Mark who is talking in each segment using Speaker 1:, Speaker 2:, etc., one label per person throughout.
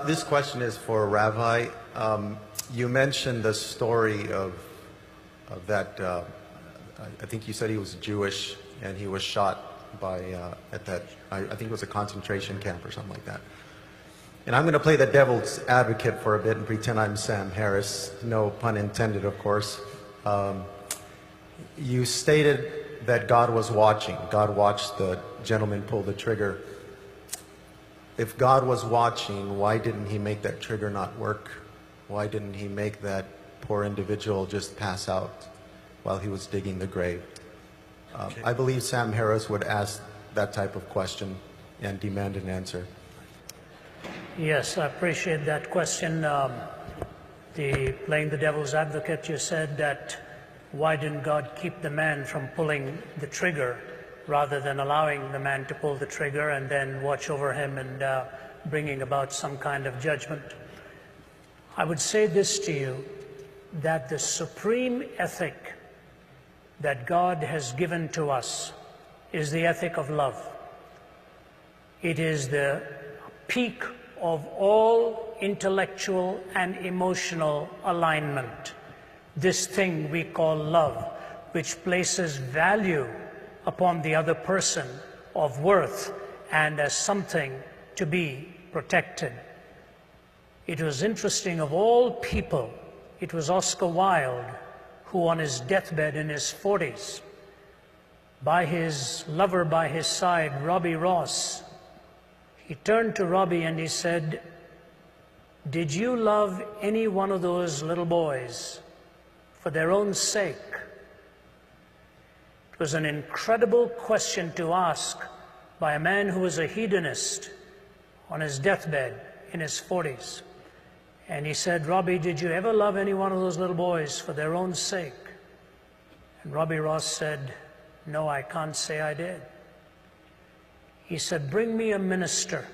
Speaker 1: This question is for Rabbi. You mentioned the story of that, I think you said he was Jewish and he was shot by, I think it was a concentration camp or something like that. And I'm going to play the devil's advocate for a bit and pretend I'm Sam Harris. No pun intended, of course. You stated that God was watching. God watched the gentleman pull the trigger. If God was watching, why didn't he make that trigger not work? Why didn't he make that poor individual just pass out while he was digging the grave? I believe Sam Harris would ask that type of question and demand an answer.
Speaker 2: Yes, I appreciate that question. Playing the devil's advocate, you said that why didn't God keep the man from pulling the trigger rather than allowing the man to pull the trigger and then watch over him and bringing about some kind of judgment? I would say this to you, that the supreme ethic that God has given to us is the ethic of love. It is the peak of all intellectual and emotional alignment. This thing we call love, which places value upon the other person of worth and as something to be protected. It was interesting, of all people, it was Oscar Wilde who on his deathbed in his 40s, by his lover by his side, Robbie Ross, he turned to Robbie and he said, "Did you love any one of those little boys for their own sake?" It was an incredible question to ask by a man who was a hedonist on his deathbed in his 40s. And he said, "Robbie, did you ever love any one of those little boys for their own sake?" And Robbie Ross said, "No, I can't say I did." He said, "Bring me a minister.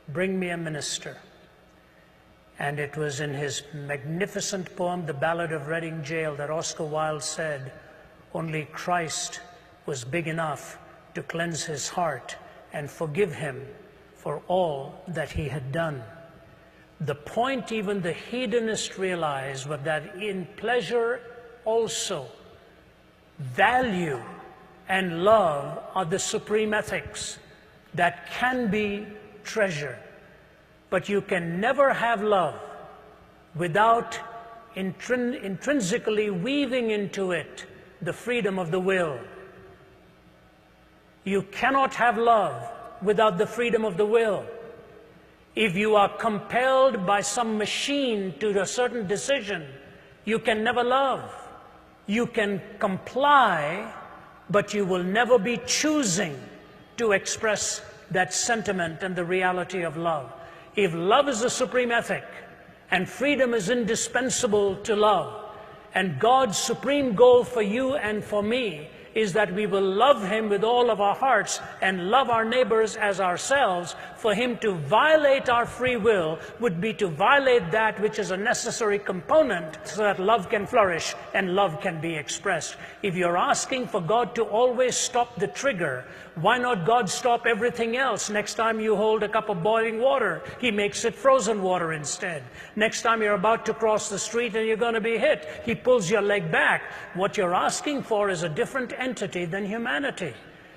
Speaker 2: Bring me a minister." And it was in his magnificent poem, The Ballad of Reading Gaol, that Oscar Wilde said, "Only Christ was big enough to cleanse his heart and forgive him for all that he had done." The point even the hedonist realized was that in pleasure also, value and love are the supreme ethics that can be treasured. But you can never have love without intrinsically weaving into it the freedom of the will. You cannot have love without the freedom of the will. If you are compelled by some machine to a certain decision, you can never love. You can comply, but you will never be choosing to express that sentiment and the reality of love. If love is the supreme ethic, and freedom is indispensable to love, and God's supreme goal for you and for me is that we will love him with all of our hearts and love our neighbors as ourselves, for him to violate our free will would be to violate that which is a necessary component so that love can flourish and love can be expressed. If you're asking for God to always stop the trigger, why not God stop everything else? Next time you hold a cup of boiling water, he makes it frozen water instead. Next time you're about to cross the street and you're going to be hit, he pulls your leg back. What you're asking for is a different entity than humanity.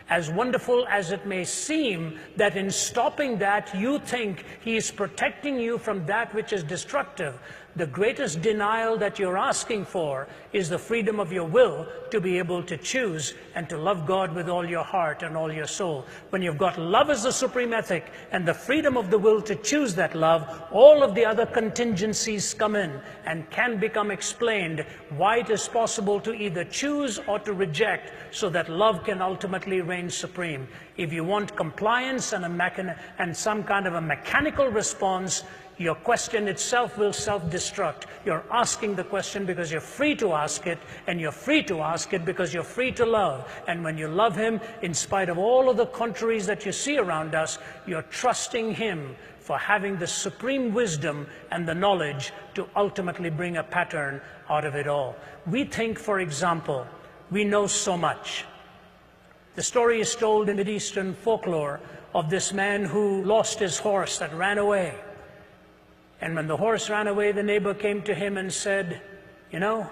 Speaker 2: As wonderful as it may seem that in stopping that you think he is protecting you from that which is destructive, the greatest denial that you're asking for is the freedom of your will to be able to choose and to love God with all your heart and all your soul. When you've got love as the supreme ethic and the freedom of the will to choose that love, all of the other contingencies come in and can become explained why it is possible to either choose or to reject so that love can ultimately reign supreme. If you want compliance and some kind of a mechanical response, your question itself will self-destruct. You're asking the question because you're free to ask it, and you're free to ask it because you're free to love. And when you love him, in spite of all of the contraries that you see around us, you're trusting him for having the supreme wisdom and the knowledge to ultimately bring a pattern out of it all. We think, for example, we know so much. The story is told in Mideastern folklore of this man who lost his horse, that ran away. And when the horse ran away, the neighbor came to him and said, you know,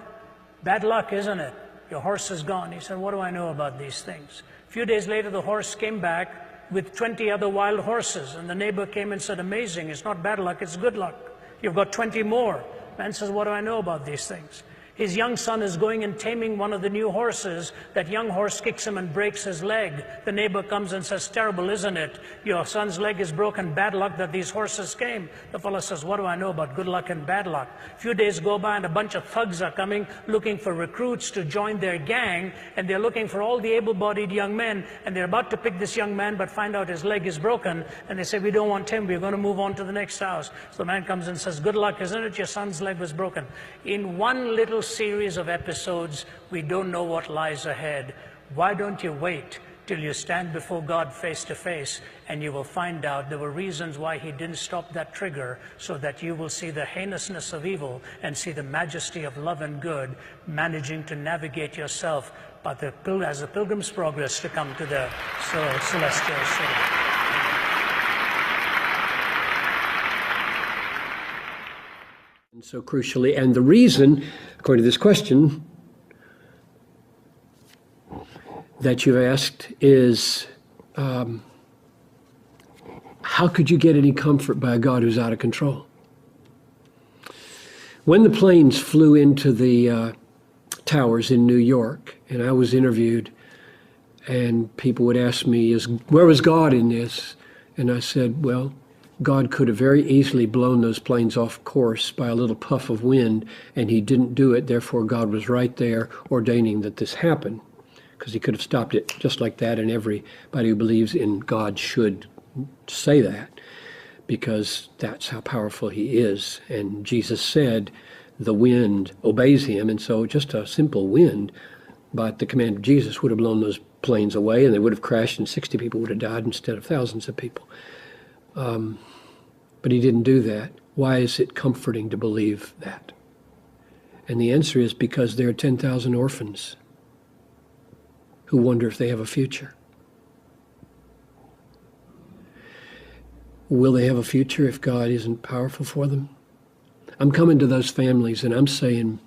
Speaker 2: bad luck, isn't it? Your horse is gone. He said, what do I know about these things? A few days later, the horse came back with 20 other wild horses. And the neighbor came and said, amazing, it's not bad luck, it's good luck. You've got 20 more. Man says, what do I know about these things? His young son is going and taming one of the new horses. That young horse kicks him and breaks his leg. The neighbor comes and says, terrible, isn't it? Your son's leg is broken. Bad luck that these horses came. The fellow says, what do I know about good luck and bad luck? A few days go by and a bunch of thugs are coming looking for recruits to join their gang. And they're looking for all the able-bodied young men. And they're about to pick this young man but find out his leg is broken. And they say, we don't want him. We're going to move on to the next house. So the man comes and says, good luck, isn't it? Your son's leg was broken. In one little series of episodes, we don't know what lies ahead. Why don't you wait till you stand before God face to face, and you will find out there were reasons why he didn't stop that trigger, so that you will see the heinousness of evil and see the majesty of love and good managing to navigate yourself as a pilgrim's progress to come to the celestial city.
Speaker 3: And so crucially, and the reason, according to this question that you've asked, is how could you get any comfort by a God who's out of control? When the planes flew into the towers in New York, and I was interviewed, and people would ask me, where was God in this? And I said, well, God could have very easily blown those planes off course by a little puff of wind, and he didn't do it. Therefore, God was right there ordaining that this happen, because he could have stopped it just like that, and everybody who believes in God should say that, because that's how powerful he is. And Jesus said the wind obeys him, and so just a simple wind, but the command of Jesus would have blown those planes away, and they would have crashed, and 60 people would have died instead of thousands of people. But he didn't do that. Why is it comforting to believe that? And the answer is because there are 10,000 orphans who wonder if they have a future. Will they have a future if God isn't powerful for them? I'm coming to those families and I'm saying,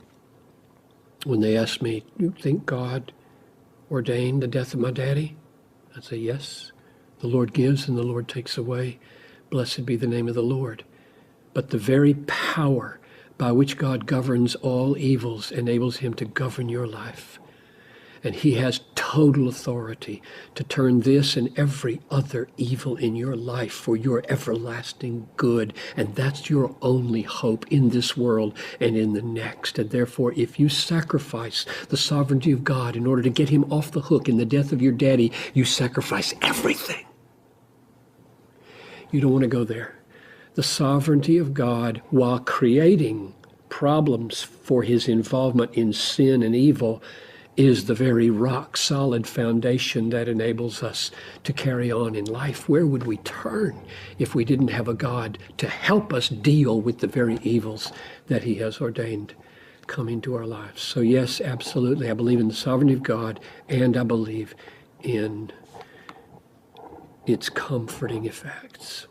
Speaker 3: when they ask me, you think God ordained the death of my daddy? I say, yes. The Lord gives and the Lord takes away. Blessed be the name of the Lord. But the very power by which God governs all evils enables him to govern your life. And he has total authority to turn this and every other evil in your life for your everlasting good. And that's your only hope in this world and in the next. And therefore, if you sacrifice the sovereignty of God in order to get him off the hook in the death of your daddy, you sacrifice everything. You don't want to go there. The sovereignty of God, while creating problems for his involvement in sin and evil, is the very rock-solid foundation that enables us to carry on in life. Where would we turn if we didn't have a God to help us deal with the very evils that he has ordained come into our lives? So yes, absolutely, I believe in the sovereignty of God, and I believe in its comforting effects.